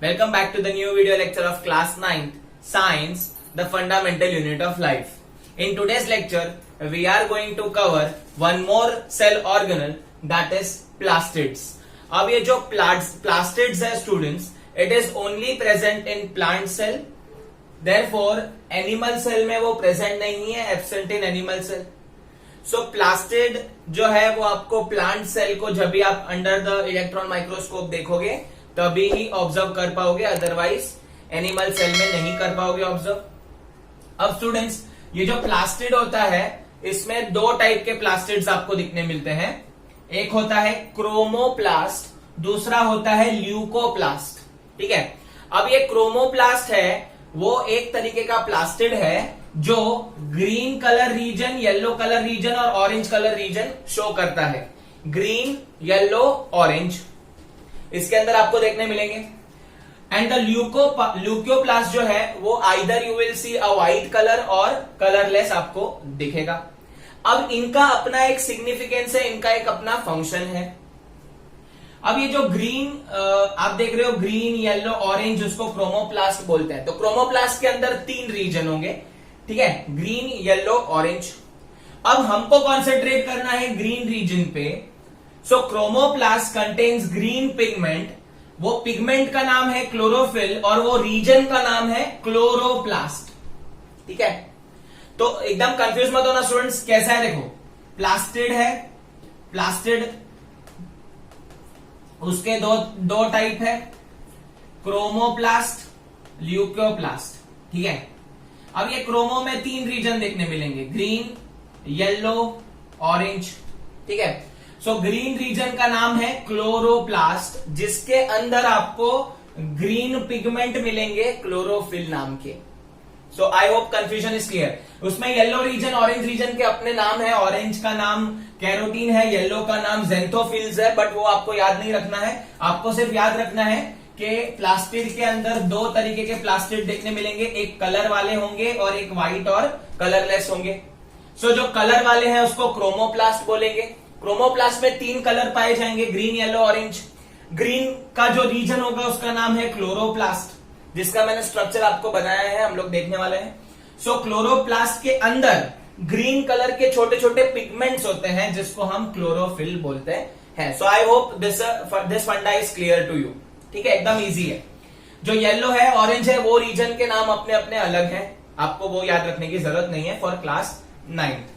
Welcome back to the new video lecture of class 9th Science, the fundamental unit of life. In today's lecture, we are going to cover one more cell organelle that is plastids. अब ये जो plastids है students, it is only present in plant cell. Therefore, animal cell में वो present नहीं है, absent in animal cell. So plastid जो है वो आपको plant cell को जब भी आप under the electron microscope देखोगे तभी ही ऑब्जर्व कर पाओगे, अदरवाइज एनिमल सेल में नहीं कर पाओगे ऑब्जर्व। अब स्टूडेंट्स, ये जो प्लास्टिड होता है इसमें दो टाइप के प्लास्टिड्स आपको दिखने मिलते हैं। एक होता है क्रोमोप्लास्ट, दूसरा होता है ल्यूकोप्लास्ट। ठीक है, अब ये क्रोमोप्लास्ट है वो एक तरीके का प्लास्टिड है जो green colour region, yellow colour region और ऑरेंज कलर रीजन शो करता है। ग्रीन, येलो, ऑरेंज इसके अंदर आपको देखने मिलेंगे। एंड द ल्यूकोप्लास्ट जो है वो either you will see a white colour और कलरलेस आपको दिखेगा। अब इनका अपना एक सिग्निफिकेंस है, इनका एक अपना फंक्शन है। अब ये जो ग्रीन आप देख रहे हो, ग्रीन, येलो, ऑरेंज, उसको क्रोमोप्लास्ट बोलते हैं। तो क्रोमोप्लास्ट के अंदर तीन रीजन होंगे, ठीक है, ग्रीन, येलो, ऑरेंज। अब हमको कॉन्सेंट्रेट करना है ग्रीन रीजन पे। सो क्रोमोप्लास्ट कंटेन्स ग्रीन पिगमेंट, वो पिगमेंट का नाम है क्लोरोफिल और वो रीजन का नाम है क्लोरोप्लास्ट। ठीक है, तो एकदम कंफ्यूज मत होना स्टूडेंट्स, कैसा है देखो, प्लास्टिड है, प्लास्टिड उसके दो टाइप है, क्रोमोप्लास्ट, ल्यूकोप्लास्ट। ठीक है, अब ये क्रोमो में तीन रीजन देखने मिलेंगे, ग्रीन, येलो, ऑरेंज। ठीक है, सो ग्रीन रीजन का नाम है क्लोरोप्लास्ट, जिसके अंदर आपको ग्रीन पिगमेंट मिलेंगे क्लोरोफिल नाम के। So I hope confusion is clear. उसमें येलो रीजन, ऑरेंज रीजन के अपने नाम है। ऑरेंज का नाम कैरोटीन है, येलो का नाम ज़ेंथोफिल्स है, बट वो आपको याद नहीं रखना है। आपको सिर्फ याद रखना है कि प्लास्टिड के अंदर दो तरीके के प्लास्टिड देखने मिलेंगे, एक कलर वाले होंगे और एक व्हाइट और कलरलेस होंगे। सो जो कलर वाले हैं उसको क्रोमोप्लास्ट बोलेंगे। क्रोमोप्लास्ट में तीन कलर पाए जाएंगे, ग्रीन, येलो, ऑरेंज। ग्रीन का जो रीजन होगा उसका नाम है क्लोरोप्लास्ट, जिसका मैंने स्ट्रक्चर आपको बनाया है, हम लोग देखने वाले हैं। सो क्लोरोप्लास्ट के अंदर ग्रीन कलर के छोटे छोटे पिगमेंट्स होते हैं जिसको हम क्लोरोफिल बोलते हैं। सो आई होप दिस फंडा इज क्लियर टू यू। ठीक है, एकदम इजी है। जो येलो है, ऑरेंज है, वो रीजन के नाम अपने अपने अलग हैं, आपको वो याद रखने की जरूरत नहीं है फॉर क्लास 9th।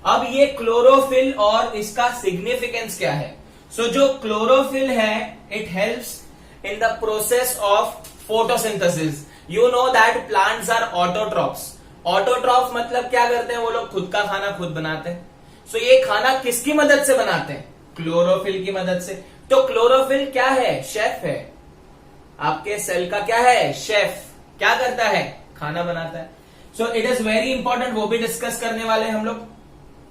अब ये क्लोरोफिल और इसका सिग्निफिकेंस क्या है? सो जो क्लोरोफिल है it helps in the process of photosynthesis. You know that plants are autotrophs. Autotroph मतलब क्या करते हैं, वो लोग खुद का खाना खुद बनाते हैं। सो ये खाना किसकी मदद से बनाते हैं? क्लोरोफिल की मदद से। तो क्लोरोफिल क्या है? शेफ है। आपके सेल का क्या है? शेफ। क्या करता है? खाना बनाता है। So it is very important, वो भी डिस्कस करने वाले हैं हम लोग।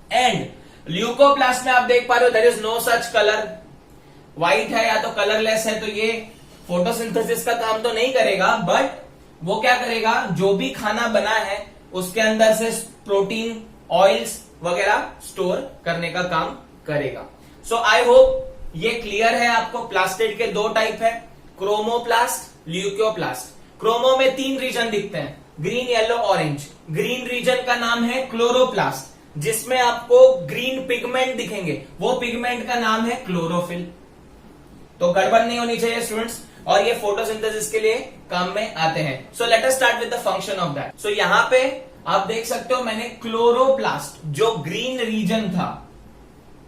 एंड ल्यूकोप्लास्ट में आप देख पा रहे हो there is no such colour. White है या तो कलरलेस है, तो ये फोटोसिंथेसिस का काम तो नहीं करेगा, बट वो क्या करेगा, जो भी खाना बना है उसके अंदर से प्रोटीन, ऑयल्स वगैरह स्टोर करने का काम करेगा। सो आई होप ये क्लियर है आपको। प्लास्टिड के दो टाइप है, क्रोमोप्लास्ट, ल्यूकोप्लास्ट। क्रोमो में तीन रीजन दिखते हैं, green, yellow, orange. Green region का नाम है क्लोरोप्लास्ट, जिसमें आपको ग्रीन पिगमेंट दिखेंगे, वो पिगमेंट का नाम है क्लोरोफिल। तो गड़बड़ नहीं होनी चाहिए स्टूडेंट्स, और ये फोटोसिंथेसिस के लिए काम में आते हैं। So let us start with the function of that. So यहां पे आप देख सकते हो मैंने क्लोरोप्लास्ट जो ग्रीन रीजन था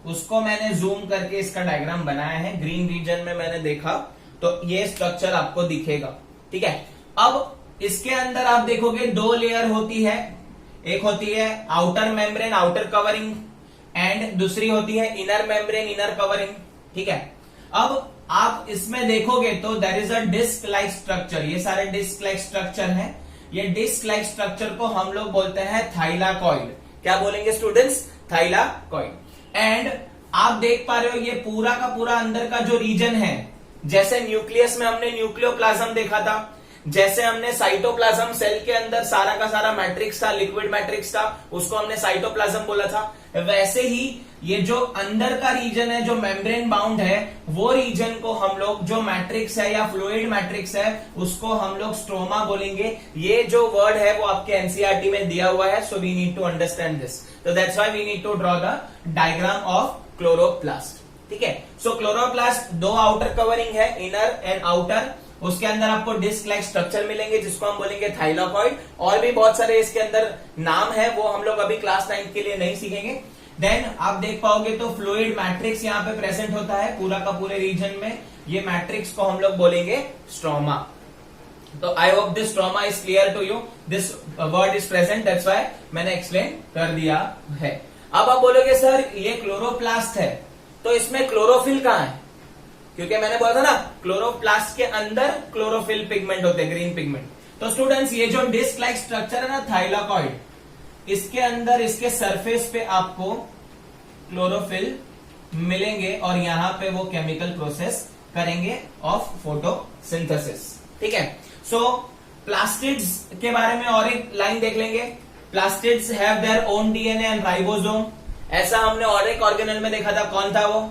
उसको मैंने जूम करके इसका डायग्राम बनाया है। ग्रीन रीजन में मैंने देखा तो ये स्ट्रक्चर आपको दिखेगा। ठीक है, अब इसके अंदर आप देखोगे दो लेयर होती है, एक होती है outer membrane, outer covering, and दूसरी होती है इनर मेम्ब्रेन, इनर कवरिंग। ठीक है, अब आप इसमें देखोगे तो there is a disc like structure. ये सारे डिस्क लाइक स्ट्रक्चर हैं। ये डिस्क लाइक स्ट्रक्चर को हम लोग बोलते हैं थाइलाकॉइड। क्या बोलेंगे स्टूडेंट्स? थाइलाकॉइड। एंड आप देख पा रहे हो ये पूरा का पूरा अंदर का जो रीजन है, जैसे न्यूक्लियस में हमने न्यूक्लियोप्लाज्म देखा था, जैसे हमने साइटोप्लाज्म सेल के अंदर सारा का सारा मैट्रिक्स था, लिक्विड मैट्रिक्स था, उसको हमने साइटोप्लाज्म बोला था, वैसे ही ये जो अंदर का रीजन है, जो मेम्ब्रेन बाउंड है, वो रीजन को हम लोग, जो मैट्रिक्स है या फ्लूइड मैट्रिक्स है, उसको हम लोग स्ट्रोमा बोलेंगे। ये जो वर्ड है वो आपके एनसीईआरटी में दिया हुआ है, so we need to understand this. तो that's why we need to draw the diagram of chloroplast. ठीक है, सो क्लोरोप्लास्ट दो आउटर कवरिंग है, इनर एंड आउटर। उसके अंदर आपको डिस्क लाइक स्ट्रक्चर मिलेंगे जिसको हम बोलेंगे थाइलाकॉइड। और भी बहुत सारे इसके अंदर नाम है, वो हम लोग अभी क्लास 9 के लिए नहीं सीखेंगे। देन आप देख पाओगे तो फ्लूइड मैट्रिक्स यहाँ पे प्रेजेंट होता है पूरा का पूरे रीजन में। ये मैट्रिक्स को हम लोग बोलेंगे स्ट्रोमा। तो I hope this stroma is clear to you, this word is present, that's why मैंने एक्सप्लेन कर दिया है। अब आप बोलोगे सर ये क्लोरोप्लास्ट है तो इसमें क्लोरोफिल कहाँ है? क्योंकि मैंने बोला था ना क्लोरोप्लास्ट के अंदर क्लोरोफिल पिगमेंट होते हैं, ग्रीन पिगमेंट। तो स्टूडेंट्स ये जो डिस्क लाइक स्ट्रक्चर है ना थाइलाकॉइड, इसके अंदर इसके सरफेस पे आपको क्लोरोफिल मिलेंगे और यहां पे वो केमिकल प्रोसेस करेंगे ऑफ फोटोसिंथेसिस। ठीक है, सो प्लास्टिड्स के बारे में और एक लाइन देख लेंगे। Plastids have their own DNA and ribosome. ऐसा हमने और एक ऑर्गेनल में देखा था, कौन था वो?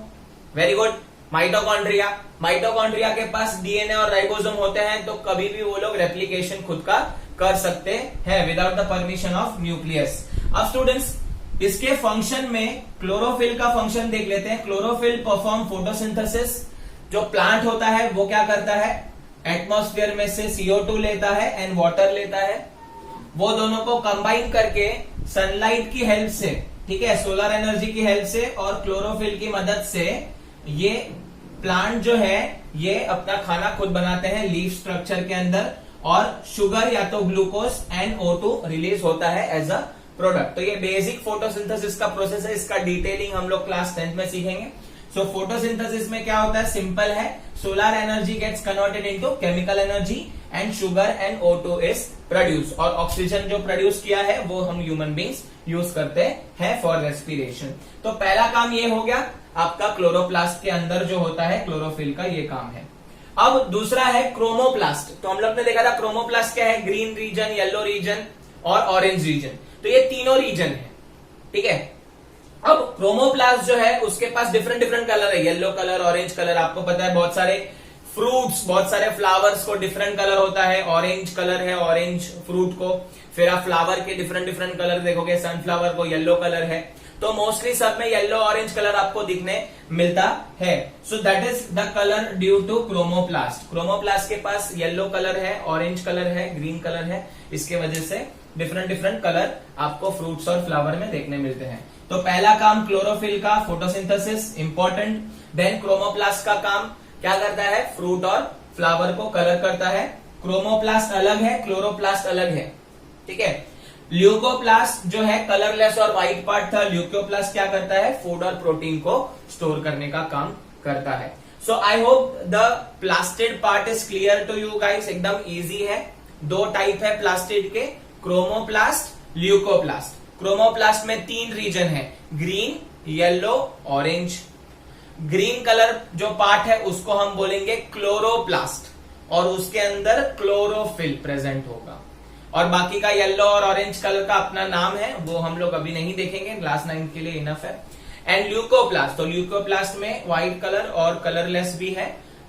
Very good, mitochondria. माइटोकॉन्ड्रिया के पास डीएनए और राइबोसोम होते हैं, तो कभी भी वो लोग रेप्लिकेशन खुद का कर सकते हैं without the permission of nucleus. अब स्टूडेंट्स इसके फंक्शन में क्लोरोफिल का फंक्शन देख लेते हैं। Chlorophyll perform photosynthesis. जो प्लांट होता है वो क्या करता है? एटमॉस्फेयर में से CO2 लेता है एंड वाटर लेता है, वो दोनों को कंबाइन करके सनलाइट की हेल्प से, ठीक है, सोलर एनर्जी की हेल्प से और क्लोरोफिल की मदद से ये प्लांट जो है ये अपना खाना खुद बनाते हैं लीफ स्ट्रक्चर के अंदर, और शुगर या तो ग्लूकोज एंड O2 रिलीज होता है एज अ प्रोडक्ट। तो ये बेसिक फोटोसिंथेसिस का प्रोसेस है, इसका डिटेलिंग हम लोग क्लास 10th में सीखेंगे। सो फोटोसिंथेसिस में क्या होता है? सिंपल है, solar energy gets converted into chemical energy and sugar and O2 is produce, और ऑक्सीजन जो प्रोड्यूस किया है वो हम ह्यूमन बींग्स यूज करते हैं फॉर रेस्पिरेशन। तो पहला काम ये हो गया आपका, क्लोरोप्लास्ट के अंदर जो होता है क्लोरोफिल का ये काम है। अब दूसरा है क्रोमोप्लास्ट। तो हम लोग ने देखा था क्रोमोप्लास्ट क्या है? ग्रीन रीजन, येलो रीजन और ऑरेंज रीजन। तो ये तीनों रीजन है, ठीक है। अब क्रोमोप्लास्ट जो है उसके पास डिफरेंट डिफरेंट कलर है, येलो कलर, ऑरेंज कलर। आपको पता है बहुत सारे फ्रूट्स, बहुत सारे फ्लावर्स को डिफरेंट कलर होता है, ऑरेंज कलर है ऑरेंज फ्रूट को। फिर आप फ्लावर के डिफरेंट डिफरेंट कलर देखोगे, सनफ्लावर को येलो कलर है। तो मोस्टली सब में येलो ऑरेंज कलर आपको दिखने मिलता है। So that is the colour due to chromoplast. Chromoplast के पास येलो कलर है, ऑरेंज कलर है, ग्रीन कलर है, इसके वजह से डिफरेंट डिफरेंट कलर आपको फ्रूट्स और फ्लावर में देखने मिलते हैं। तो पहला काम क्लोरोफिल का, फोटोसिंथेसिस, इंपॉर्टेंट। देन क्रोमोप्लास्ट का काम क्या करता है? फ्रूट और फ्लावर को कलर करता है। क्रोमोप्लास्ट अलग है, क्लोरोप्लास्ट अलग है, ठीक है। ल्यूकोप्लास्ट जो है कलरलेस और व्हाइट पार्ट था। ल्यूकोप्लास्ट क्या करता है? फूड और प्रोटीन को स्टोर करने का काम करता है। So I hope the plastid part is clear to you guys. एकदम इजी है। दो टाइप है प्लास्टिड के, क्रोमोप्लास्ट, ल्यूकोप्लास्ट। क्रोमोप्लास्ट में 3 रीजन है, green, yellow, orange. Green colour जो पार्ट है उसको हम बोलेंगे क्लोरोप्लास्ट, और उसके अंदर क्लोरोफिल प्रेजेंट होगा। और बाकी का येलो और ऑरेंज कलर का अपना नाम है, वो हम लोग अभी नहीं देखेंगे, क्लास 9 के लिए इनफ है। एंड ल्यूकोप्लास्ट, तो ल्यूकोप्लास्ट में व्हाइट कलर और कलरलेस भी है।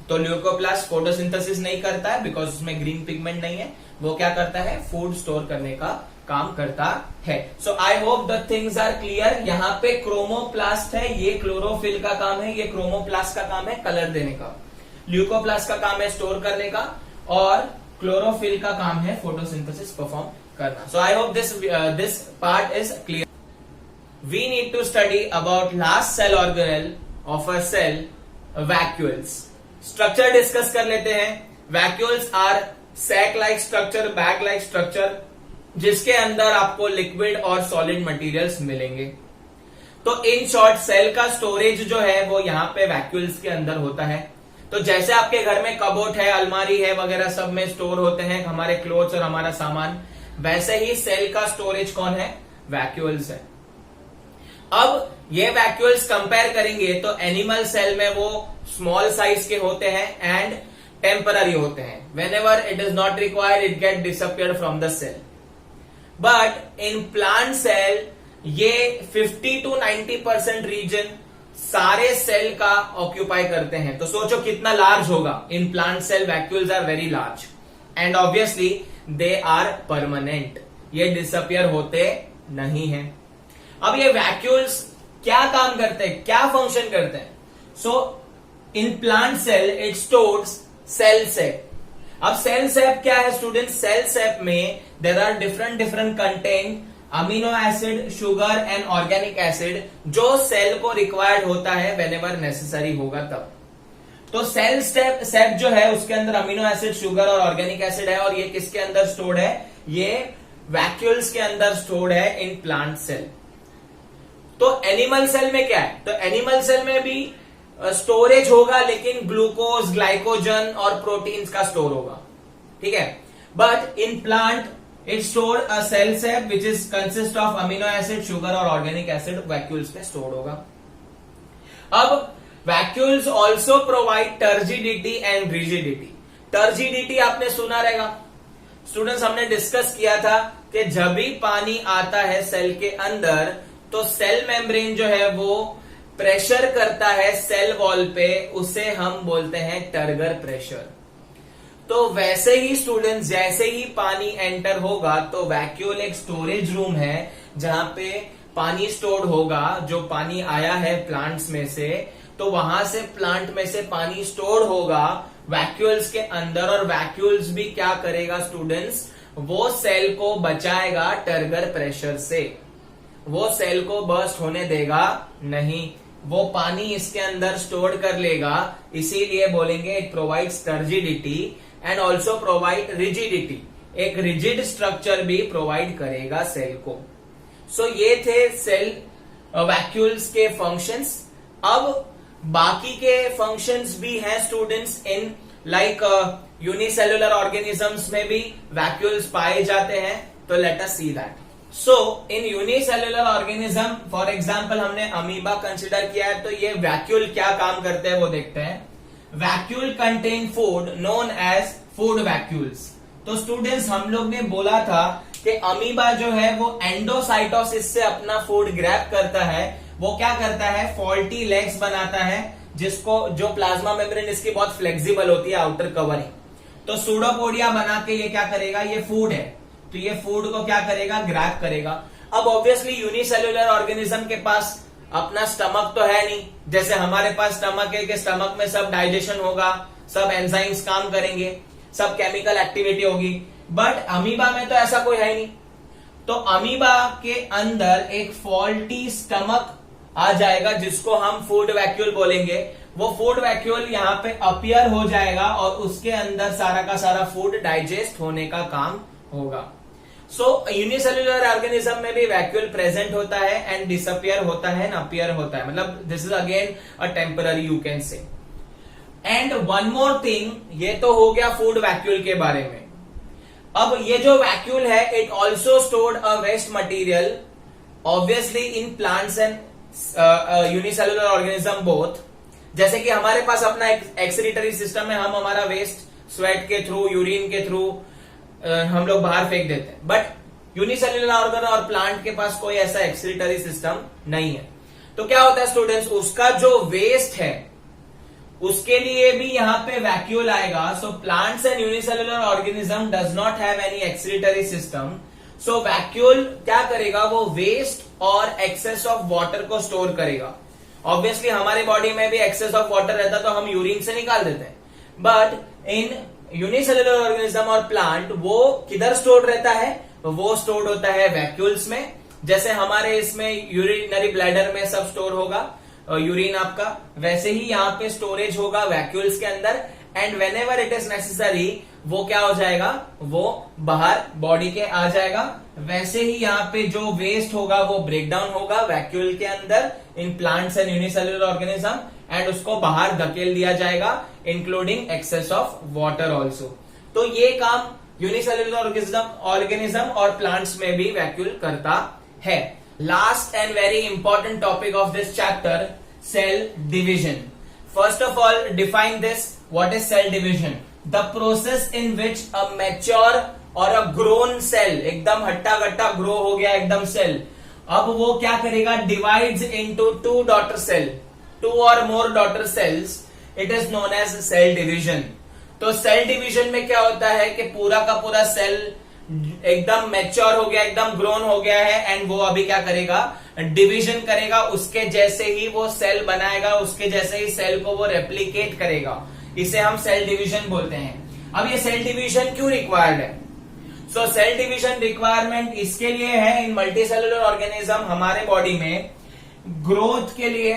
तो ल्यूकोप्लास्ट फोटोसिंथेसिस नहीं करता है बिकॉज उसमें ग्रीन पिगमेंट नहीं है। वो क्या करता है? फूड स्टोर करने का काम करता है। So I hope the things are clear. यहाँ पे क्रोमोप्लास्ट है, ये क्लोरोफिल का काम है, ये क्रोमोप्लास्ट का काम है कलर देने का। ल्यूकोप्लास्ट का काम है स्टोर करने का, और क्लोरोफिल का काम है फोटोसिंथेसिस परफॉर्म करना। So I hope this part is clear. We need to study about last cell organelle of a cell, vacuoles. Structure discuss कर लेते हैं। Vacuoles are sac like structure, bag like structure, जिसके अंदर आपको liquid और solid materials मिलेंगे। तो in short cell का स्टोरेज जो है वो यहाँ पे वैक्यूल्स के अंदर होता है। तो जैसे आपके घर में कबोर्ड है, अलमारी है वगैरह सब में स्टोर होते हैं हमारे क्लोथ्स और हमारा सामान, वैसे ही सेल का स्टोरेज कौन है? वैक्यूल्स है। अब ये वैक्यूल्स कंपेयर करेंगे तो एनिमल सेल में वो स्मॉल साइज के होते हैं एंड टेम्पररी होते हैं। whenever it is not required it get disappeared from the cell, but in plant cell ये 50 to 90% रीजन सारे सेल का ऑक्यूपाई करते हैं। तो सोचो कितना लार्ज होगा। In plant cell vacuoles are very large and obviously they are permanent, ये डिसअपियर होते नहीं है। अब ये वैक्यूल्स क्या काम करते हैं, क्या फंक्शन करते हैं? So in plant cell it stores cell sap. अब सेल सेप क्या है स्टूडेंट? सेल सेप में there are different content amino acid, sugar and organic acid, जो सेल को रिक्वायर्ड होता है व्हेनेवर नेसेसरी होगा तब। तो सेल सेप जो है उसके अंदर अमीनो एसिड, शुगर और ऑर्गेनिक एसिड है, और ये किसके अंदर स्टोर्ड है? ये वैक्यूल्स के अंदर स्टोर्ड है इन प्लांट सेल। तो एनिमल सेल में क्या है? तो एनिमल सेल में भी स्टोरेज होगा, लेकिन ग्लूकोज, ग्लाइकोजन और प्रोटीन्स का स्टोर होगा, ठीक है। But in plant it store a cell sap which is consist of amino acid, sugar और ऑर्गेनिक एसिड वैक्यूल्स में स्टोर होगा। अब vacuoles also provide turgidity and rigidity. Turgidity आपने सुना रहेगा स्टूडेंट्स, हमने डिस्कस किया था कि जब भी पानी आता है सेल के अंदर तो सेल मेम्ब्रेन जो है वो प्रेशर करता है सेल वॉल पे, उसे हम बोलते हैं टर्गर प्रेशर। तो वैसे ही स्टूडेंट्स, जैसे ही पानी एंटर होगा तो वैक्यूल एक स्टोरेज रूम है जहां पे पानी स्टोर्ड होगा। जो पानी आया है प्लांट्स में से, तो वहां से प्लांट में से पानी स्टोर्ड होगा वैक्यूल्स के अंदर, और वैक्यूल्स भी क्या करेगा स्टूडेंट्स? वो सेल को बचाएगा टर्गर प्रेशर से, वो सेल को बर्स्ट होने देगा नहीं, वो पानी इसके अंदर स्टोर कर लेगा। इसीलिए बोलेंगे it provides turgidity and also provide rigidity, एक रिजिड स्ट्रक्चर भी प्रोवाइड करेगा सेल को। सो ये थे सेल वैक्यूल्स के फंक्शंस। अब बाकी के फंक्शंस भी हैं students in like unicellular organisms में भी वैक्यूल्स पाए जाते हैं। तो let us see that. So in unicellular organism for example हमने अमीबा कंसिडर किया है, तो ये वैक्यूल क्या काम करते हैं वो देखते हैं। Vacuole contain food known as food vacuoles. तो स्टूडेंट्स हम लोग ने बोला था कि अमीबा जो है वो एंडोसाइटोसिस से अपना फूड ग्रैब करता है। वो क्या करता है? फॉल्टी लेग्स बनाता है, जिसको जो प्लाज्मा मेम्ब्रेन इसकी बहुत फ्लेक्सिबल होती है आउटर कवरिंग। तो सूडोपोडिया बना के ये क्या करेगा? ये फूड है, तो ये फूड को क्या करेगा? ग्रैब करेगा। अब ऑब्वियसली यूनिसेलुलर ऑर्गेनिज्म के पास अपना स्टमक तो है नहीं, जैसे हमारे पास स्टमक है कि स्टमक में सब डाइजेशन होगा, सब एंजाइम्स काम करेंगे, सब केमिकल एक्टिविटी होगी। बट अमीबा में तो ऐसा कोई है नहीं। तो अमीबा के अंदर एक फॉल्टी स्टमक आ जाएगा, जिसको हम फूड वैक्यूल बोलेंगे। वो फूड वैक्यूल यहाँ पे अपीयर हो जाएगा और उसके अंदर सारा का सारा फूड डाइजेस्ट होने का काम होगा। सो यूनिसेलुलर ऑर्गेनिज्म में भी वैक्यूल प्रेजेंट होता है एंड डिसअपियर होता है, अपीयर होता है, मतलब this is again a temporary you can say. And one more thing, ये तो हो गया फूड वैक्यूल के बारे में। अब ये जो वैक्यूल है it also stored a waste material obviously in plants and unicellular organism both. जैसे कि हमारे पास अपना एक्सक्रीटरी सिस्टम है, हम हमारा वेस्ट स्वेट के थ्रू, यूरिन के थ्रू हम लोग बाहर फेंक देते हैं। बट यूनिसेलुलर ऑर्गन और प्लांट के पास कोई ऐसा एक्सक्रीटरी सिस्टम नहीं है। तो क्या होता है स्टूडेंट्स, उसका जो वेस्ट है उसके लिए भी यहाँ पे वैक्यूल आएगा। So plants and unicellular organism does not have any excretory system. So vacuole क्या करेगा? वो वेस्ट और एक्सेस ऑफ वाटर को स्टोर करेगा। ऑब्वियसली हमारी बॉडी में भी एक्सेस ऑफ वाटर रहता तो हम यूरिन से निकाल देते हैं, बट इन यूनिसेलुलर ऑर्गेनिज्म और प्लांट वो किधर स्टोर्ड रहता है? वो स्टोर्ड होता है वैक्यूल्स में। जैसे हमारे इसमें यूरिनरी ब्लैडर में सब स्टोर होगा यूरिन आपका, वैसे ही यहाँ पे स्टोरेज होगा वैक्यूल्स के अंदर। And when ever it is necessary वो क्या हो जाएगा? वो बाहर बॉडी के आ जाएगा। वैसे ही यहाँ पे जो वेस्ट होगा वो ब्रेक डाउन होगा वैक्यूल के अंदर in plants and unicellular organism, and उसको बाहर धकेल दिया जाएगा including excess of water also. तो ये काम यूनिसेलुलर ऑर्गेनिज्म और प्लांट्स में भी वैक्यूल करता है। Last and very important topic of this chapter, cell division. First of all define this, what is cell division? The process in which a mature or a grown cell, एकदम हट्टा कट्टा grow हो गया एकदम cell, अब वो क्या करेगा, divides into 2 daughter cell, 2 और more daughter cells, it is known as cell division. तो सेल डिवीजन में क्या होता है कि पूरा का पूरा सेल एकदम मैच्योर हो गया, एकदम ग्रोन हो गया है, एंड वो अभी क्या करेगा, डिवीजन करेगा, उसके जैसे ही वो सेल बनाएगा, उसके जैसे ही सेल को वो रेप्लिकेट करेगा, इसे हम सेल डिवीजन बोलते हैं। अब ये सेल डिवीजन क्यों रिक्वायर्ड है? सो सेल डिवीजन रिक्वायरमेंट इसके लिए है इन मल्टीसेलुलर ऑर्गेनिज्म, हमारे बॉडी में ग्रोथ के लिए,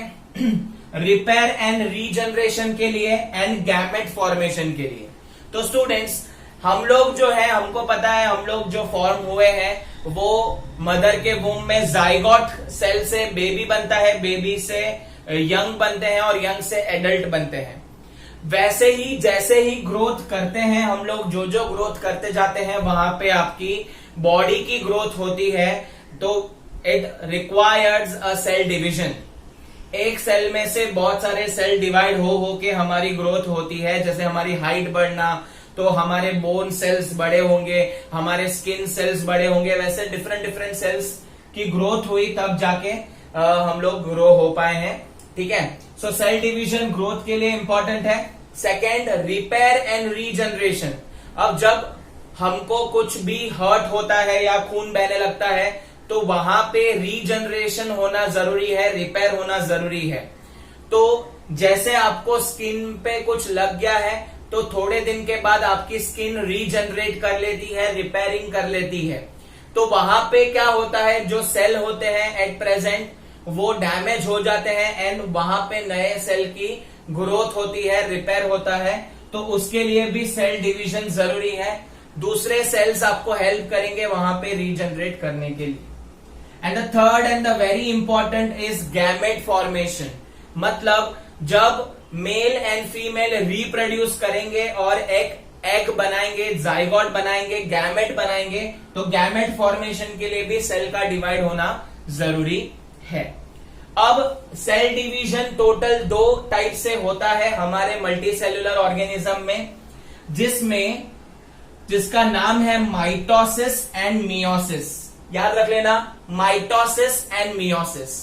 रिपेयर एंड रीजनरेशन के लिए, एंड गैमेट फॉर्मेशन के लिए। तो स्टूडेंट्स, हम लोग जो है, हमको पता है हम लोग जो फॉर्म हुए हैं वो मदर के वूम में जाइगोट सेल से बेबी बनता है, बेबी से यंग बनते हैं और यंग से एडल्ट बनते हैं। वैसे ही जैसे ही ग्रोथ करते हैं हम लोग, जो जो ग्रोथ करते जाते हैं वहां पे आपकी बॉडी की ग्रोथ होती है, तो it requires a cell division. एक सेल में से बहुत सारे सेल डिवाइड हो के हमारी ग्रोथ होती है। जैसे हमारी हाइट बढ़ना, तो हमारे बोन सेल्स बड़े होंगे, हमारे स्किन सेल्स बड़े होंगे, वैसे डिफरेंट डिफरेंट सेल्स की ग्रोथ हुई तब जाके हम लोग ग्रो हो पाए हैं। ठीक है, सो सेल डिवीजन ग्रोथ के लिए इंपॉर्टेंट है। Second, repair and regeneration. अब जब हमको कुछ भी हर्ट होता है या खून बहने लगता है तो वहां पे रीजनरेशन होना जरूरी है, रिपेयर होना जरूरी है। तो जैसे आपको स्किन पे कुछ लग गया है तो थोड़े दिन के बाद आपकी स्किन रीजनरेट कर लेती है, रिपेयरिंग कर लेती है। तो वहां पे क्या होता है, जो सेल होते हैं एट प्रेजेंट वो डैमेज हो जाते हैं, एंड वहां पे नए सेल की ग्रोथ होती है, रिपेयर होता है। तो उसके लिए भी सेल डिवीजन जरूरी है। दूसरे सेल्स आपको हेल्प करेंगे वहां पे रीजनरेट करने के लिए। And the third and the very important is gamete formation. मतलब जब मेल एंड फीमेल रिप्रोड्यूस करेंगे और एक एग बनाएंगे, जाइगोट बनाएंगे, गैमेट बनाएंगे, तो गैमेट फॉर्मेशन के लिए भी सेल का डिवाइड होना जरूरी है। अब सेल डिवीजन टोटल 2 टाइप से होता है हमारे मल्टी सेल्यूलर ऑर्गेनिज्म में, जिसका नाम है माइटोसिस एंड मियोसिस। याद रख लेना, माइटोसिस एंड मियोसिस।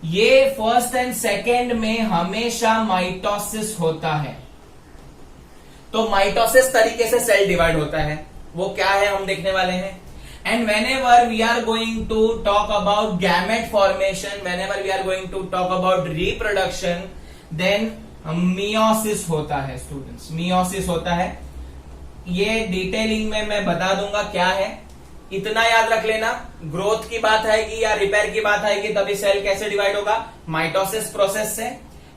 ये फर्स्ट एंड सेकेंड में हमेशा माइटोसिस होता है। तो माइटोसिस तरीके से सेल डिवाइड होता है, वो क्या है हम देखने वाले हैं। And whenever we are going to talk about gamete formation, whenever we are going to talk about reproduction, then meiosis होता है स्टूडेंट्स, meiosis होता है। ये डिटेलिंग में मैं बता दूंगा क्या है, इतना याद रख लेना। ग्रोथ की बात आएगी या रिपेयर की बात आएगी तभी सेल कैसे डिवाइड होगा, माइटोसिस प्रोसेस से।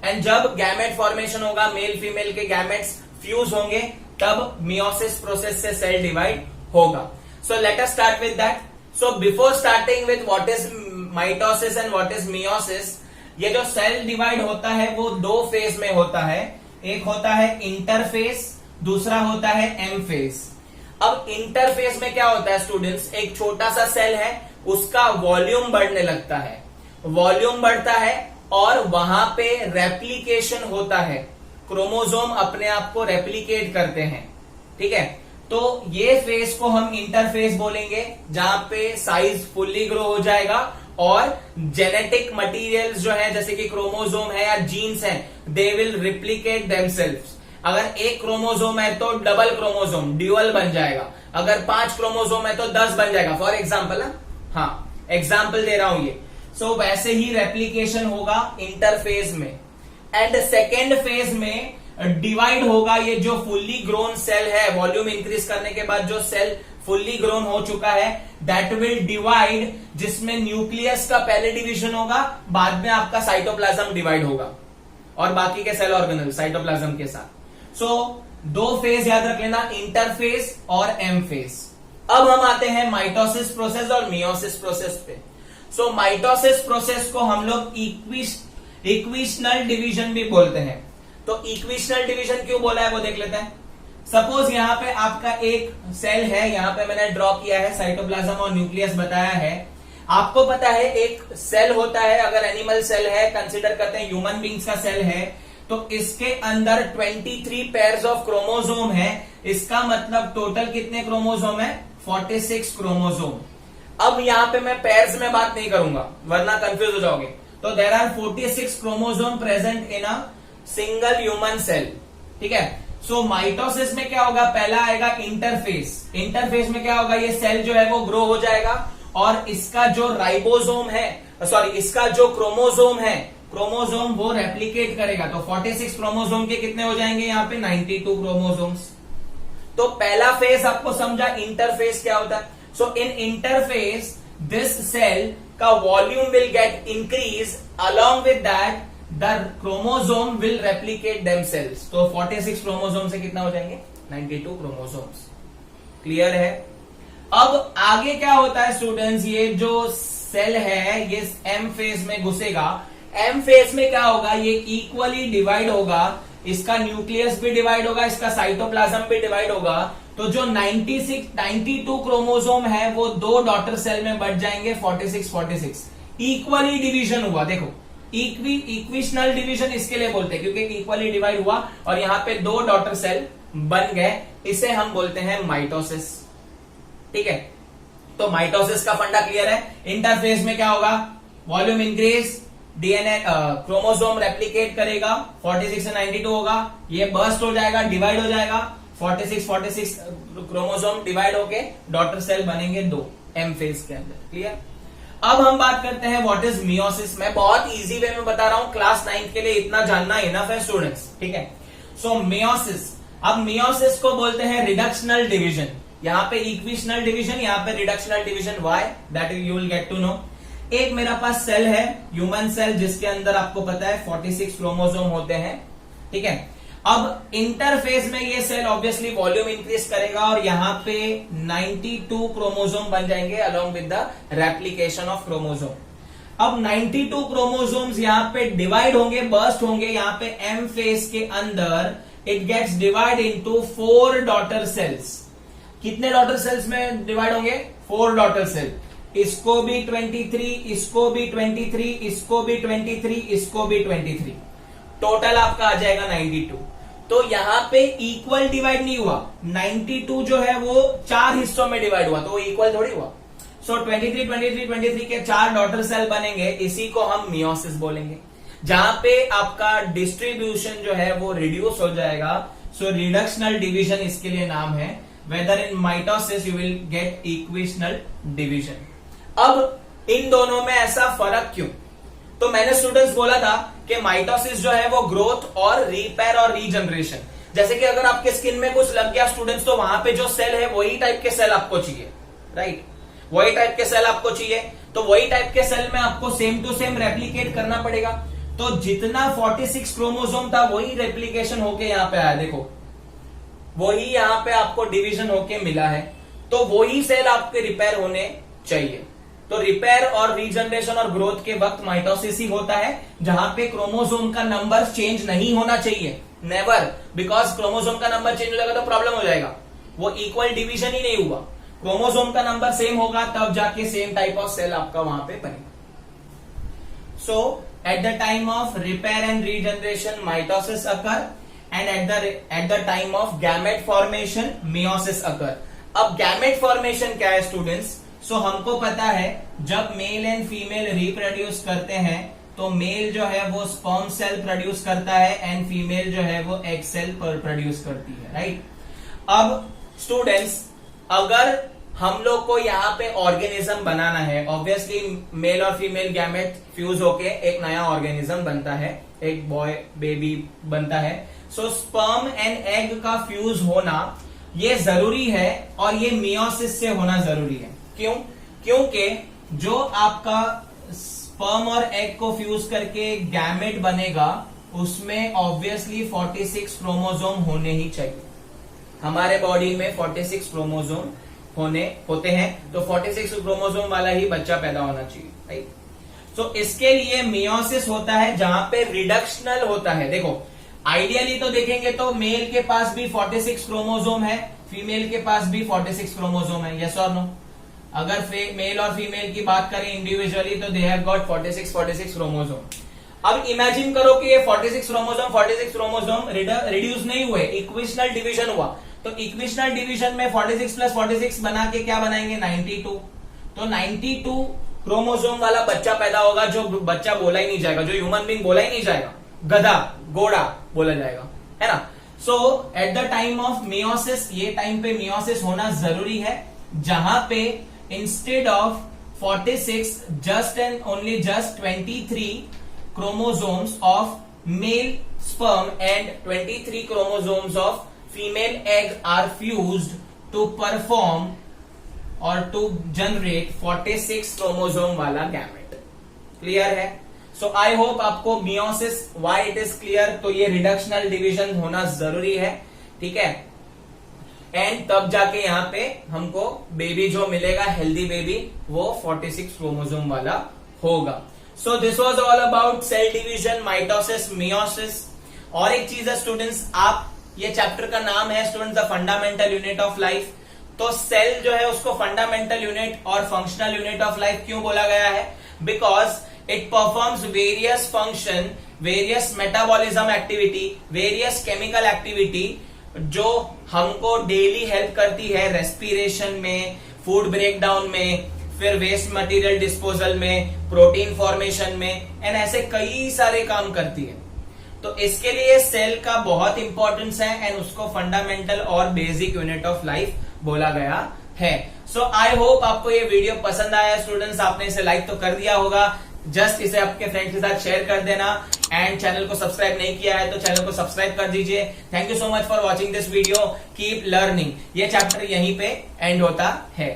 एंड जब गैमेट फॉर्मेशन होगा, मेल फीमेल के गैमेट्स फ्यूज होंगे, तब मियोसिस प्रोसेस से सेल डिवाइड होगा। So let us start with that. So before starting with what is mitosis and what is meiosis, ये जो सेल डिवाइड होता है वो 2 फेज में होता है। एक होता है इंटरफेज, दूसरा होता है एम फेज। अब इंटरफेज में क्या होता है स्टूडेंट्स, एक छोटा सा सेल है, उसका वॉल्यूम बढ़ने लगता है, वॉल्यूम बढ़ता है और वहां पे रेप्लिकेशन होता है, क्रोमोसोम अपने आप को रेप्लिकेट करते हैं। ठीक है, तो ये फेज को हम इंटरफेज बोलेंगे, जहां पे साइज फुल्ली ग्रो हो जाएगा और जेनेटिक मटेरियल्स जो है जैसे कि क्रोमोसोम है या जीन्स है, दे विल रिप्लिकेट देमसेल्व्स। अगर एक क्रोमोसोम है तो डबल क्रोमोसोम, ड्यूअल बन जाएगा। अगर 5 क्रोमोसोम है तो 10 बन जाएगा, फॉर एग्जाम्पल। हाँ, एग्जाम्पल दे रहा हूं ये। सो वैसे ही रेप्लिकेशन होगा इंटरफेज में। एंड सेकेंड फेज में डिवाइड होगा ये जो फुल्ली ग्रोन सेल है, वॉल्यूम इंक्रीज करने के बाद जो सेल फुल्ली ग्रोन हो चुका है, दैट विल डिवाइड, जिसमें न्यूक्लियस का पहले डिवीजन होगा, बाद में आपका साइटोप्लाज्म डिवाइड होगा और बाकी के सेल ऑर्गेनल साइटोप्लाज्म के साथ। सो 2 फेज याद रख लेना, इंटरफेज और एम फेज। अब हम आते हैं माइटोसिस प्रोसेस और मियोसिस प्रोसेस पे। सो माइटोसिस प्रोसेस को हम लोग इक्विशनल डिवीजन भी बोलते हैं। तो इक्विशनल डिवीजन क्यों बोला है वो देख लेते हैं। सपोज यहां पे आपका एक सेल है, यहां पे मैंने ड्रॉ किया है, साइटोप्लाज्म और न्यूक्लियस बताया है। आपको पता है एक सेल होता है, अगर एनिमल सेल है, कंसीडर करते हैं ह्यूमन बींग्स का सेल है, तो इसके अंदर 23 पेयर्स ऑफ क्रोमोसोम है। इसका मतलब टोटल कितने क्रोमोसोम है, 46 क्रोमोसोम। अब यहां पे मैं पेयर्स में बात नहीं करूंगा वरना कंफ्यूज हो जाओगे। तो there are 46 chromosome present in a single human cell, ठीक है। सो माइटोसिस में क्या होगा, पहला आएगा इंटरफेस। इंटरफेस में क्या होगा, ये सेल जो है वो ग्रो हो जाएगा और इसका जो राइबोसोम है, सॉरी इसका जो क्रोमोसोम है, क्रोमोसोम वो रेप्लिकेट करेगा। तो 46 क्रोमोसोम के कितने हो जाएंगे यहाँ पे, 92 क्रोमोसोम्स। तो पहला फेज आपको समझा इंटरफेस क्या होता है। सो इन इंटरफेस दिस सेल का volume will get increase, along with that the chromosome will replicate themselves. तो 46 क्रोमोसोम से कितना हो जाएंगे, 92 क्रोमोसोम्स। क्लियर है। अब आगे क्या होता है स्टूडेंट्स, ये जो सेल है ये एम फेज में घुसेगा। एम फेज में क्या होगा, ये इक्वली डिवाइड होगा, इसका न्यूक्लियस भी डिवाइड होगा, इसका साइटोप्लाज्म भी डिवाइड होगा। तो जो 92 क्रोमोसोम है वो दो डॉटर सेल में बढ़ जाएंगे, 46 इक्वली डिवीजन हुआ। देखो इक्विशनल डिवीजन इसके लिए बोलते हैं क्योंकि इक्वली डिवाइड हुआ और यहां पे दो डॉटर सेल बन गए, इसे हम बोलते हैं माइटोसिस, ठीक है। तो माइटोसिस का फंडा क्लियर है। इंटरफेस में क्या होगा, volume increase, DNA chromosome replicate करेगा, 46 से 92 होगा, ये बर्स्ट हो जाएगा, डिवाइड हो जाएगा, 46 क्रोमोसोम डिवाइड होके डॉटर सेल बनेंगे दो एम फेज के अंदर। क्लियर। अब हम बात करते हैं व्हाट इज मियोसिस। मैं बहुत इजी वे में बता रहा हूं, क्लास 9 के लिए इतना जानना इनफ है स्टूडेंट्स, ठीक है। सो मियोसिस, अब मियोसिस को बोलते हैं रिडक्शनल डिवीजन। यहां पे इक्विशनल डिवीजन, यहां पे reductional division. Why, that you will get to know. एक मेरा पास सेल है, ह्यूमन सेल, जिसके अंदर आपको पता है 46 क्रोमोसोम होते हैं, ठीक है। अब इंटरफेस में ये सेल ऑब्वियसली वॉल्यूम इंक्रीज करेगा और यहां पे 92 क्रोमोसोम बन जाएंगे along with the replication of chromosome. अब 92 क्रोमोसोम्स यहां पे डिवाइड होंगे, बर्स्ट होंगे, यहां पे एम फेज के अंदर it gets divide into 4 daughter cells. कितने डॉटर सेल्स में डिवाइड होंगे, 4 डॉटर सेल। इसको भी 23, इसको भी 23, इसको भी 23, इसको भी 23, टोटल आपका आ जाएगा 92। तो यहां पे इक्वल डिवाइड नहीं हुआ, 92 जो है वो 4 हिस्सों में डिवाइड हुआ, तो वो इक्वल थोड़ी हुआ। सो 23 के 4 डॉटर सेल बनेंगे, इसी को हम मियोसिस बोलेंगे, जहां पे आपका डिस्ट्रीब्यूशन जो है वो रिड्यूस हो जाएगा। सो रिडक्शनल डिवीजन इसके लिए नाम है। Whether in mitosis you will get equational division. अब इन दोनों में ऐसा फर्क क्यों, तो मैंने स्टूडेंट्स बोला था कि माइटोसिस जो है वो ग्रोथ और रिपेयर और रीजनरेशन, जैसे कि अगर आपके स्किन में कुछ लग गया स्टूडेंट्स, तो वहां पे जो सेल है वही टाइप के सेल आपको चाहिए, राइट, वही टाइप के सेल आपको चाहिए। तो वही टाइप के सेल में आपको सेम टू सेम रेप्लिकेट करना पड़ेगा। तो जितना 46 क्रोमोसोम था वही रेप्लिकेशन होके यहां पे आया, देखो वही यहां पे आपको डिवीजन होके मिला है, तो वही सेल आपके रिपेयर होने चाहिए। तो रिपेयर और रीजनरेशन और ग्रोथ के वक्त माइटोसिस ही होता है, जहां पे क्रोमोसोम का नंबर चेंज नहीं होना चाहिए, नेवर, बिकॉज क्रोमोसोम का नंबर चेंज हो जाएगा तो प्रॉब्लम हो जाएगा, वो इक्वल डिवीजन ही नहीं हुआ। क्रोमोसोम का नंबर सेम होगा तब जाके सेम टाइप ऑफ सेल आपका वहां पे बनेगा। So at the time of repair and regeneration mitosis occur, and at the time of gamete formation meiosis occur. अब गैमेट फॉर्मेशन क्या है स्टूडेंट्स, सो हमको पता है जब मेल एंड फीमेल रिप्रोड्यूस करते हैं तो मेल जो है वो स्पर्म सेल प्रोड्यूस करता है एंड फीमेल जो है वो एग सेल प्रोड्यूस करती है, राइट। अब स्टूडेंट्स अगर हम लोग को यहाँ पे ऑर्गेनिज्म बनाना है, ऑब्वियसली मेल और फीमेल गैमेट फ्यूज होके एक नया ऑर्गेनिज्म बनता है, एक बॉय बेबी बनता है। सो स्पर्म एंड एग का फ्यूज होना ये जरूरी है और ये मियोसिस से होना जरूरी है। क्यों, क्योंकि जो आपका स्पर्म और एग को फ्यूज करके गैमेट बनेगा उसमें ऑब्वियसली 46 क्रोमोसोम होने ही चाहिए। हमारे बॉडी में 46 क्रोमोसोम होते हैं, तो 46 क्रोमोसोम वाला ही बच्चा पैदा होना चाहिए, राइट। सो इसके लिए मियोसिस होता है जहां पे रिडक्शनल होता है। देखो आइडियली तो देखेंगे तो मेल के पास भी 46 क्रोमोसोम है, फीमेल के पास भी 46 क्रोमोसोम है, यस और नो। अगर मेल और फीमेल की बात करें इंडिविजुअली तो दे हैव गॉट 46 क्रोमोसोम। अब इमेजिन करो कि ये 46 क्रोमोसोम रिड्यूस नहीं हुए, इक्विशनल डिवीजन हुआ, तो इक्विशनल डिवीजन में 46 प्लस 46 बना के क्या बनाएंगे, 92। तो 92 क्रोमोसोम वाला बच्चा पैदा होगा, जो बच्चा बोला ही नहीं जाएगा, जो ह्यूमन बीइंग बोला ही नहीं जाएगा, गधा घोड़ा बोला जाएगा, है ना। So at the time of meiosis, ये टाइम पे मियोसिस होना जरूरी है, जहां पे instead of 46 just and only just 23 chromosomes of male sperm and 23 chromosomes of female egg are fused to perform or to generate 46 chromosome वाला gamete. Clear है? So I hope आपको meiosis why it is clear. तो ये reductional division होना जरूरी है, ठीक है, एंड तब जाके यहाँ पे हमको बेबी जो मिलेगा, हेल्दी बेबी, वो 46 क्रोमोसोम वाला होगा। So this was all about cell division, mitosis, meiosis. और एक चीज है स्टूडेंट्स, आप ये चैप्टर का नाम है students the fundamental unit of life. तो सेल जो है उसको फंडामेंटल यूनिट और फंक्शनल यूनिट ऑफ लाइफ क्यों बोला गया है? Because it performs various function, various metabolism activity, various chemical activity जो हमको डेली हेल्प करती है रेस्पिरेशन में, फूड ब्रेकडाउन में, फिर वेस्ट मटेरियल डिस्पोजल में, प्रोटीन फॉर्मेशन में, एंड ऐसे कई सारे काम करती है। तो इसके लिए सेल का बहुत इंपॉर्टेंस है एंड उसको फंडामेंटल और बेसिक यूनिट ऑफ लाइफ बोला गया है। सो आई होप आपको ये वीडियो पसंद आया स्टूडेंट्स। आपने इसे लाइक तो कर दिया होगा, जस्ट इसे आपके फ्रेंड्स के साथ शेयर कर देना, एंड चैनल को सब्सक्राइब नहीं किया है तो चैनल को सब्सक्राइब कर दीजिए। Thank you so much for watching this video. Keep learning. ये चैप्टर यहीं पे एंड होता है।